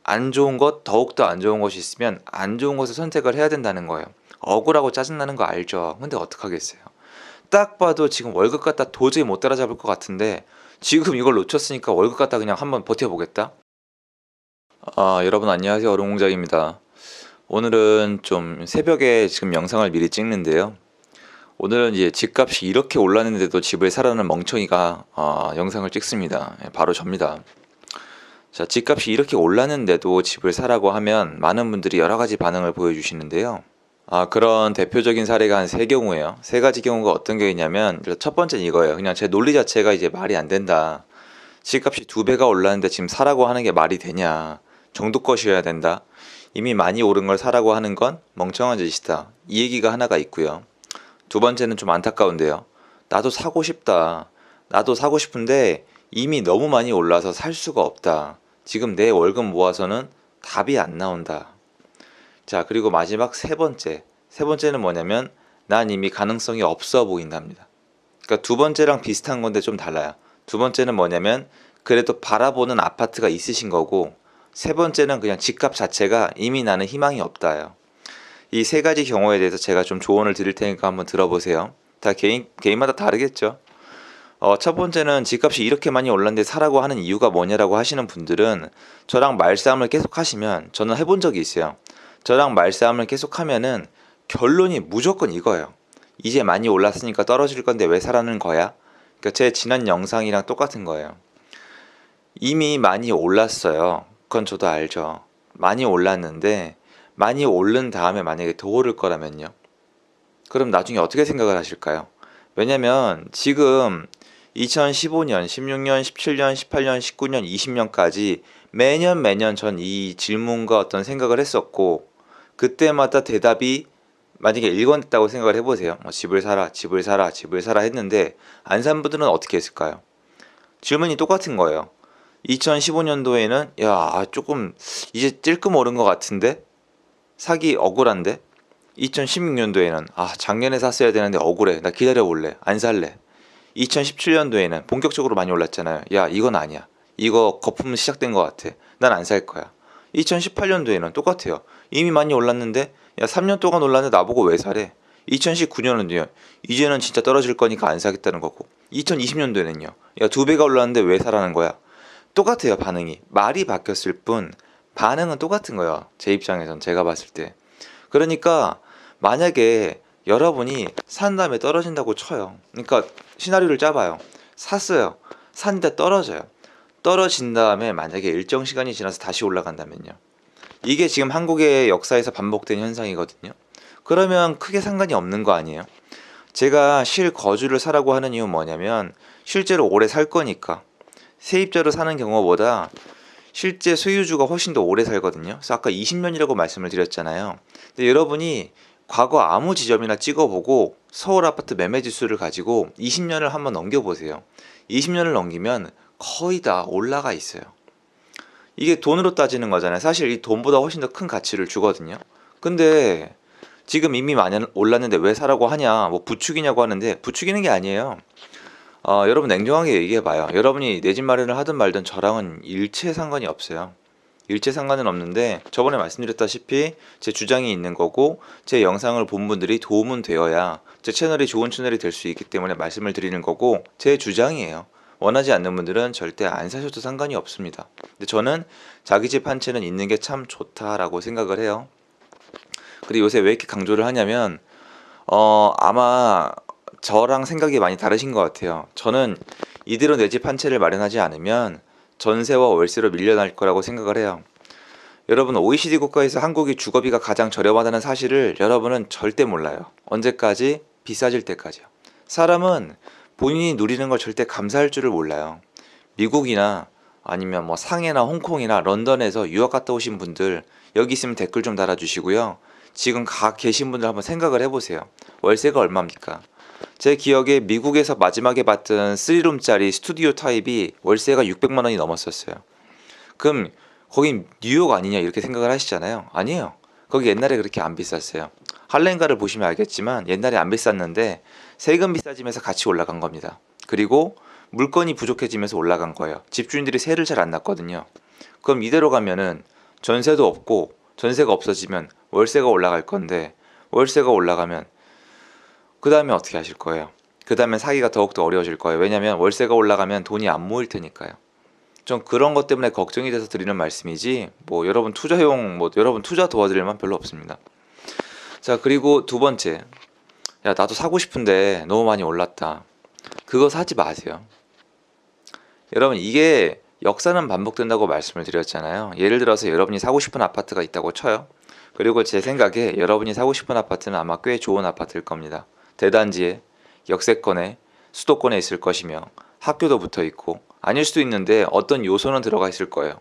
안 좋은 것, 더욱더 안 좋은 것이 있으면 안 좋은 것을 선택을 해야 된다는 거예요. 억울하고 짜증나는 거 알죠? 근데 어떡하겠어요. 딱 봐도 지금 월급 갖다 도저히 못 따라잡을 것 같은데 지금 이걸 놓쳤으니까 월급 갖다 그냥 한번 버텨보겠다? 여러분 안녕하세요. 어룡공장입니다. 오늘은 좀 새벽에 지금 영상을 미리 찍는데요. 오늘은 이제 집값이 이렇게 올랐는데도 집을 사라는 멍청이가 영상을 찍습니다. 바로 접니다. 자, 집값이 이렇게 올랐는데도 집을 사라고 하면 많은 분들이 여러 가지 반응을 보여주시는데요. 그런 대표적인 사례가 한 세 경우예요. 세 가지 경우가 어떤 게 있냐면 첫 번째는 이거예요. 그냥 제 논리 자체가 이제 말이 안 된다. 집값이 2배가 올랐는데 지금 사라고 하는 게 말이 되냐. 정도 것이어야 된다. 이미 많이 오른 걸 사라고 하는 건 멍청한 짓이다. 이 얘기가 하나가 있고요. 두 번째는 좀 안타까운데요. 나도 사고 싶다. 나도 사고 싶은데 이미 너무 많이 올라서 살 수가 없다. 지금 내 월급 모아서는 답이 안 나온다. 자, 그리고 마지막 세 번째. 세 번째는 뭐냐면 난 이미 가능성이 없어 보인답니다. 그러니까 두 번째랑 비슷한 건데 좀 달라요. 두 번째는 뭐냐면 그래도 바라보는 아파트가 있으신 거고, 세 번째는 그냥 집값 자체가 이미 나는 희망이 없다요. 이 세 가지 경우에 대해서 제가 좀 조언을 드릴 테니까 한번 들어보세요. 다 개인마다 다르겠죠. 첫 번째는 집값이 이렇게 많이 올랐는데 사라고 하는 이유가 뭐냐라고 하시는 분들은 저랑 말싸움을 계속 하시면, 저는 해본 적이 있어요. 저랑 말싸움을 계속 하면은 결론이 무조건 이거예요. 이제 많이 올랐으니까 떨어질 건데 왜 사라는 거야? 그러니까 제 지난 영상이랑 똑같은 거예요. 이미 많이 올랐어요. 그건 저도 알죠. 많이 올랐는데 많이 오른 다음에 만약에 더 오를 거라면요. 그럼 나중에 어떻게 생각을 하실까요? 왜냐면 지금 2015년, 16년, 17년, 18년, 19년, 20년까지 매년 전 이 질문과 어떤 생각을 했었고, 그때마다 대답이 만약에 일관됐다고 생각을 해보세요. 집을 사라, 집을 사라, 집을 사라 했는데 안 산 분들은 어떻게 했을까요? 질문이 똑같은 거예요. 2015년도에는 야, 조금 이제 찔끔 오른 것 같은데 사기 억울한데, 2016년도에는 작년에 샀어야 되는데 억울해, 나 기다려 볼래, 안 살래. 2017년도에는 본격적으로 많이 올랐잖아요. 야, 이건 아니야, 이거 거품 시작된 것 같아, 난 안 살 거야. 2018년도에는 똑같아요. 이미 많이 올랐는데 야, 3년 동안 올랐는데 나보고 왜 사래. 2019년은요, 이제는 진짜 떨어질 거니까 안 사겠다는 거고. 2020년도에는요, 야, 2배가 올랐는데 왜 사라는 거야. 똑같아요. 반응이 말이 바뀌었을 뿐 반응은 똑같은 거예요. 제 입장에선, 제가 봤을 때. 그러니까 만약에 여러분이 산 다음에 떨어진다고 쳐요. 그러니까 시나리오를 짜봐요. 샀어요. 샀는데 떨어져요. 떨어진 다음에 만약에 일정 시간이 지나서 다시 올라간다면요. 이게 지금 한국의 역사에서 반복된 현상이거든요. 그러면 크게 상관이 없는 거 아니에요? 제가 실거주를 사라고 하는 이유는 뭐냐면 실제로 오래 살 거니까. 세입자로 사는 경우보다 실제 소유주가 훨씬 더 오래 살거든요. 그래서 아까 20년이라고 말씀을 드렸잖아요. 근데 여러분이 과거 아무 지점이나 찍어보고 서울 아파트 매매 지수를 가지고 20년을 한번 넘겨보세요. 20년을 넘기면 거의 다 올라가 있어요. 이게 돈으로 따지는 거잖아요. 사실 이 돈보다 훨씬 더 큰 가치를 주거든요. 근데 지금 이미 많이 올랐는데 왜 사라고 하냐, 뭐 부추기냐고 하는데 부추기는 게 아니에요. 여러분 냉정하게 얘기해봐요. 여러분이 내 집 마련을 하든 말든 저랑은 일체 상관이 없어요. 일체 상관은 없는데 저번에 말씀드렸다시피 제 주장이 있는 거고, 제 영상을 본 분들이 도움은 되어야 제 채널이 좋은 채널이 될 수 있기 때문에 말씀을 드리는 거고, 제 주장이에요. 원하지 않는 분들은 절대 안 사셔도 상관이 없습니다. 근데 저는 자기 집 한 채는 있는 게 참 좋다라고 생각을 해요. 그리고 요새 왜 이렇게 강조를 하냐면 아마 저랑 생각이 많이 다르신 것 같아요. 저는 이대로 내 집 한 채를 마련하지 않으면 전세와 월세로 밀려날 거라고 생각을 해요. 여러분, OECD 국가에서 한국이 주거비가 가장 저렴하다는 사실을 여러분은 절대 몰라요. 언제까지? 비싸질 때까지요. 사람은 본인이 누리는 걸 절대 감사할 줄을 몰라요. 미국이나 아니면 뭐 상해나 홍콩이나 런던에서 유학 갔다 오신 분들 여기 있으면 댓글 좀 달아주시고요. 지금 가 계신 분들 한번 생각을 해보세요. 월세가 얼마입니까? 제 기억에 미국에서 마지막에 봤던 3룸짜리 스튜디오 타입이 월세가 600만 원이 넘었었어요. 그럼 거긴 뉴욕 아니냐 이렇게 생각을 하시잖아요. 아니에요. 거기 옛날에 그렇게 안 비쌌어요. 할렌가를 보시면 알겠지만 옛날에 안 비쌌는데 세금 비싸지면서 같이 올라간 겁니다. 그리고 물건이 부족해지면서 올라간 거예요. 집주인들이 세를 잘 안 냈거든요. 그럼 이대로 가면은 전세도 없고 전세가 없어지면 월세가 올라갈 건데 월세가 올라가면 그 다음에 어떻게 하실 거예요? 그 다음엔 사기가 더욱더 어려워질 거예요. 왜냐면 월세가 올라가면 돈이 안 모일 테니까요. 좀 그런 것 때문에 걱정이 돼서 드리는 말씀이지 뭐 여러분 투자용 뭐 여러분 투자 도와드릴 만 별로 없습니다. 자, 그리고 두 번째, 야 나도 사고 싶은데 너무 많이 올랐다. 그거 사지 마세요. 여러분 이게 역사는 반복된다고 말씀을 드렸잖아요. 예를 들어서 여러분이 사고 싶은 아파트가 있다고 쳐요. 그리고 제 생각에 여러분이 사고 싶은 아파트는 아마 꽤 좋은 아파트일 겁니다. 대단지에, 역세권에, 수도권에 있을 것이며 학교도 붙어 있고, 아닐 수도 있는데 어떤 요소는 들어가 있을 거예요.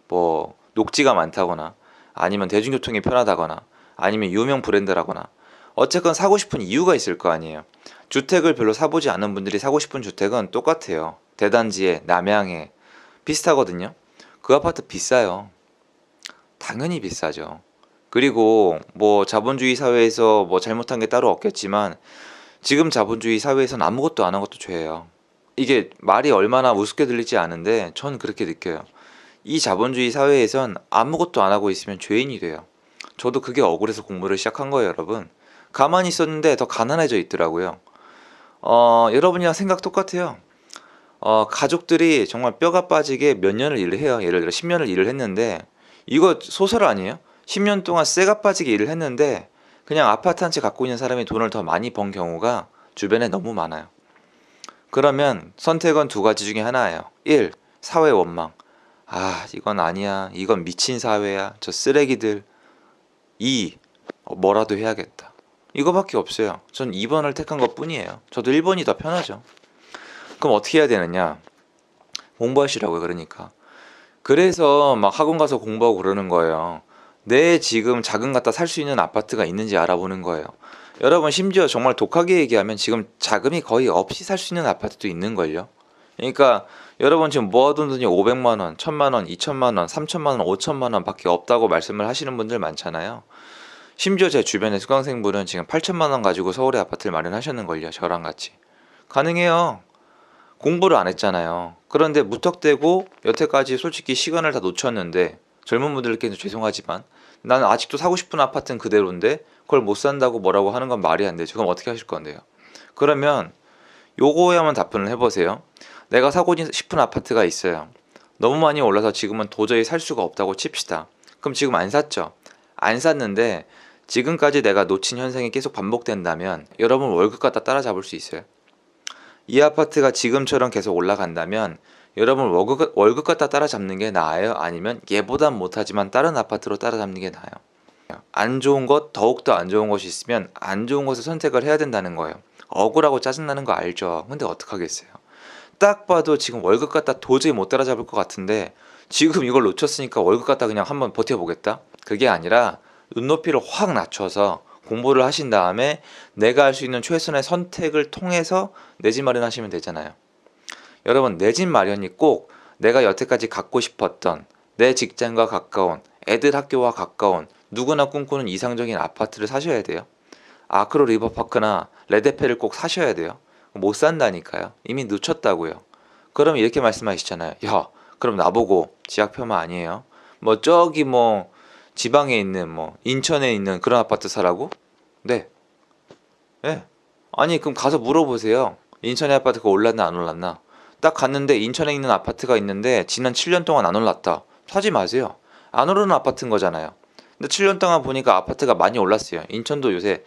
뭐 녹지가 많다거나 아니면 대중교통이 편하다거나 아니면 유명 브랜드라거나 어쨌건 사고 싶은 이유가 있을 거 아니에요. 주택을 별로 사보지 않은 분들이 사고 싶은 주택은 똑같아요. 대단지에, 남양에 비슷하거든요. 그 아파트 비싸요. 당연히 비싸죠. 그리고 뭐 자본주의 사회에서 뭐 잘못한 게 따로 없겠지만 지금 자본주의 사회에선 아무것도 안 한 것도 죄예요. 이게 말이 얼마나 우습게 들리지 않은데 전 그렇게 느껴요. 이 자본주의 사회에선 아무것도 안 하고 있으면 죄인이 돼요. 저도 그게 억울해서 공부를 시작한 거예요, 여러분. 가만히 있었는데 더 가난해져 있더라고요. 여러분이랑 생각 똑같아요. 가족들이 정말 뼈가 빠지게 몇 년을 일을 해요. 예를 들어 10년을 일을 했는데 이거 소설 아니에요? 10년 동안 쇠가 빠지게 일을 했는데 그냥 아파트 한 채 갖고 있는 사람이 돈을 더 많이 번 경우가 주변에 너무 많아요. 그러면 선택은 두 가지 중에 하나예요. 1. 사회 원망. 아, 이건 아니야. 이건 미친 사회야. 저 쓰레기들. 2. 뭐라도 해야겠다. 이거밖에 없어요. 전 2번을 택한 것 뿐이에요. 저도 1번이 더 편하죠. 그럼 어떻게 해야 되느냐? 공부하시라고요, 그러니까. 그래서 막 학원 가서 공부하고 그러는 거예요. 내 지금 자금 갖다 살 수 있는 아파트가 있는지 알아보는 거예요. 여러분 심지어 정말 독하게 얘기하면 지금 자금이 거의 없이 살 수 있는 아파트도 있는걸요. 그러니까 여러분 지금 모아둔 돈이 500만 원, 1000만 원, 2000만 원, 3000만 원, 5000만 원 밖에 없다고 말씀을 하시는 분들 많잖아요. 심지어 제 주변의 수강생분은 지금 8000만 원 가지고 서울에 아파트를 마련하셨는걸요. 저랑 같이. 가능해요. 공부를 안 했잖아요. 그런데 무턱대고 여태까지 솔직히 시간을 다 놓쳤는데 젊은 분들께는 죄송하지만 나는 아직도 사고 싶은 아파트는 그대로인데 그걸 못 산다고 뭐라고 하는 건 말이 안 되죠. 그럼 어떻게 하실 건데요? 그러면 요거에 한번 답변을 해보세요. 내가 사고 싶은 아파트가 있어요. 너무 많이 올라서 지금은 도저히 살 수가 없다고 칩시다. 그럼 지금 안 샀죠? 안 샀는데 지금까지 내가 놓친 현상이 계속 반복된다면 여러분 월급 갖다 따라잡을 수 있어요. 이 아파트가 지금처럼 계속 올라간다면 여러분 월급 갖다 따라잡는 게 나아요? 아니면 얘보단 못하지만 다른 아파트로 따라잡는 게 나아요? 안 좋은 것, 더욱더 안 좋은 것이 있으면 안 좋은 것을 선택을 해야 된다는 거예요. 억울하고 짜증나는 거 알죠? 근데 어떡하겠어요? 딱 봐도 지금 월급 갖다 도저히 못 따라잡을 것 같은데 지금 이걸 놓쳤으니까 월급 갖다 그냥 한번 버텨보겠다? 그게 아니라 눈높이를 확 낮춰서 공부를 하신 다음에 내가 할 수 있는 최선의 선택을 통해서 내 집 마련하시면 되잖아요. 여러분 내 집 마련이 꼭 내가 여태까지 갖고 싶었던 내 직장과 가까운 애들 학교와 가까운 누구나 꿈꾸는 이상적인 아파트를 사셔야 돼요. 아크로 리버파크나 레드펠을 꼭 사셔야 돼요. 못 산다니까요. 이미 늦췄다고요. 그럼 이렇게 말씀하시잖아요. 야, 그럼 나보고 지하표만 아니에요? 뭐 저기 뭐 지방에 있는 뭐 인천에 있는 그런 아파트 사라고? 네. 예. 아니 그럼 가서 물어보세요. 인천의 아파트가 올랐나 안 올랐나? 딱 갔는데 인천에 있는 아파트가 있는데 지난 7년 동안 안 올랐다. 사지 마세요. 안 오르는 아파트인 거잖아요. 근데 7년 동안 보니까 아파트가 많이 올랐어요. 인천도 요새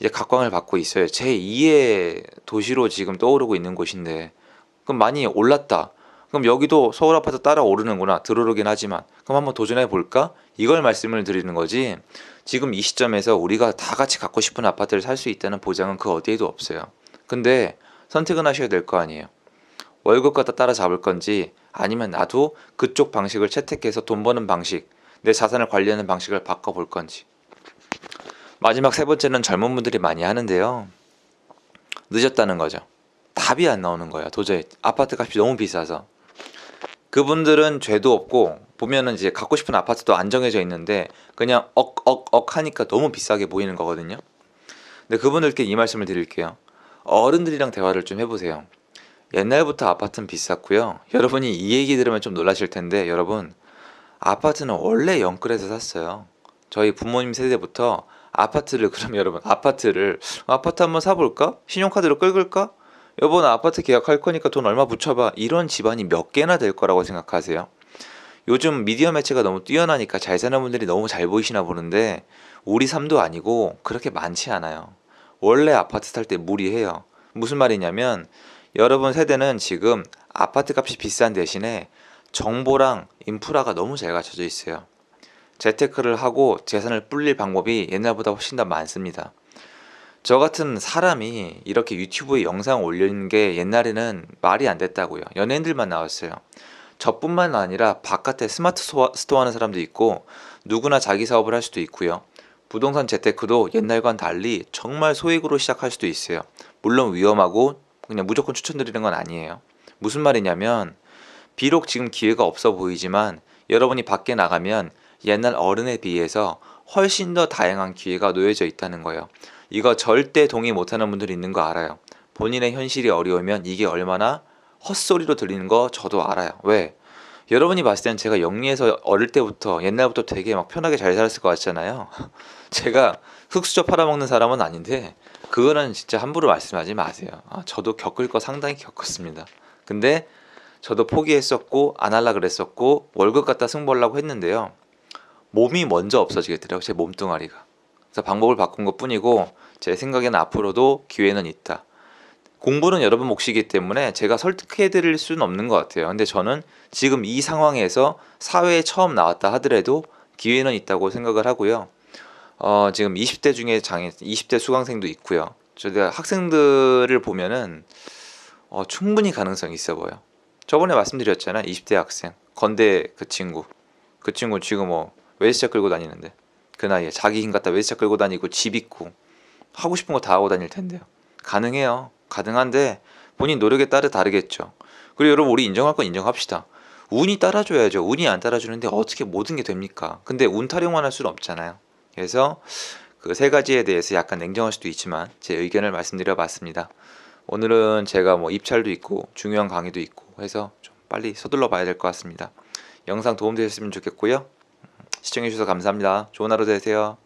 이제 각광을 받고 있어요. 제2의 도시로 지금 떠오르고 있는 곳인데 그럼 많이 올랐다. 그럼 여기도 서울 아파트 따라 오르는구나. 들어오르긴 하지만 그럼 한번 도전해 볼까? 이걸 말씀을 드리는 거지. 지금 이 시점에서 우리가 다 같이 갖고 싶은 아파트를 살 수 있다는 보장은 그 어디에도 없어요. 근데 선택은 하셔야 될 거 아니에요. 월급 갖다 따라잡을 건지 아니면 나도 그쪽 방식을 채택해서 돈 버는 방식, 내 자산을 관리하는 방식을 바꿔볼 건지. 마지막 세 번째는 젊은 분들이 많이 하는데요. 늦었다는 거죠. 답이 안 나오는 거예요. 도저히 아파트 값이 너무 비싸서. 그분들은 죄도 없고 보면은 이제 갖고 싶은 아파트도 안 정해져 있는데 그냥 억억억 하니까 너무 비싸게 보이는 거거든요. 근데 그분들께 이 말씀을 드릴게요. 어른들이랑 대화를 좀 해보세요. 옛날부터 아파트는 비쌌고요. 여러분이 이 얘기 들으면 좀 놀라실 텐데 여러분 아파트는 원래 영끌에서 샀어요. 저희 부모님 세대부터 아파트를 그럼 여러분 아파트 한번 사볼까? 신용카드로 끌까? 여보 나 아파트 계약할 거니까 돈 얼마 붙여봐. 이런 집안이 몇 개나 될 거라고 생각하세요? 요즘 미디어 매체가 너무 뛰어나니까 잘 사는 분들이 너무 잘 보이시나 보는데 우리 삶도 아니고 그렇게 많지 않아요. 원래 아파트 살 때 무리해요. 무슨 말이냐면 여러분 세대는 지금 아파트 값이 비싼 대신에 정보랑 인프라가 너무 잘 갖춰져 있어요. 재테크를 하고 재산을 불릴 방법이 옛날보다 훨씬 더 많습니다. 저 같은 사람이 이렇게 유튜브에 영상 올리는 게 옛날에는 말이 안 됐다고요. 연예인들만 나왔어요. 저뿐만 아니라 바깥에 스마트 스토어 하는 사람도 있고 누구나 자기 사업을 할 수도 있고요. 부동산 재테크도 옛날과는 달리 정말 소액으로 시작할 수도 있어요. 물론 위험하고 그냥 무조건 추천드리는 건 아니에요. 무슨 말이냐면 비록 지금 기회가 없어 보이지만 여러분이 밖에 나가면 옛날 어른에 비해서 훨씬 더 다양한 기회가 놓여져 있다는 거예요. 이거 절대 동의 못하는 분들이 있는 거 알아요. 본인의 현실이 어려우면 이게 얼마나 헛소리로 들리는 거 저도 알아요. 왜? 여러분이 봤을 땐 제가 영리해서 어릴 때부터 옛날부터 되게 막 편하게 잘 살았을 것 같잖아요. 제가 흙수저 팔아먹는 사람은 아닌데 그거는 진짜 함부로 말씀하지 마세요. 저도 겪을 거 상당히 겪었습니다. 근데 저도 포기했었고 안 할라 그랬었고 월급 갖다 승부하려고 했는데요. 몸이 먼저 없어지겠더라고요. 제 몸뚱아리가. 그래서 방법을 바꾼 것 뿐이고 제 생각에는 앞으로도 기회는 있다. 공부는 여러분 몫이기 때문에 제가 설득해 드릴 수는 없는 것 같아요. 근데 저는 지금 이 상황에서 사회에 처음 나왔다 하더라도 기회는 있다고 생각을 하고요. 지금 20대 중에 20대 수강생도 있고요. 제가 학생들을 보면은 충분히 가능성이 있어 보여. 저번에 말씀드렸잖아요. 20대 학생 건대 그 친구 지금 외제차 끌고 다니는데 그 나이에 자기 힘 갖다 외제차 끌고 다니고 집 있고 하고 싶은 거 다 하고 다닐 텐데요. 가능해요. 가능한데 본인 노력에 따라 다르겠죠. 그리고 여러분 우리 인정할 건 인정합시다. 운이 따라줘야죠. 운이 안 따라주는데 어떻게 모든 게 됩니까? 근데 운 타령만 할 수는 없잖아요. 그래서 그 세 가지에 대해서 약간 냉정할 수도 있지만 제 의견을 말씀드려 봤습니다. 오늘은 제가 입찰도 있고 중요한 강의도 있고 해서 좀 빨리 서둘러 봐야 될 것 같습니다. 영상 도움되셨으면 좋겠고요. 시청해 주셔서 감사합니다. 좋은 하루 되세요.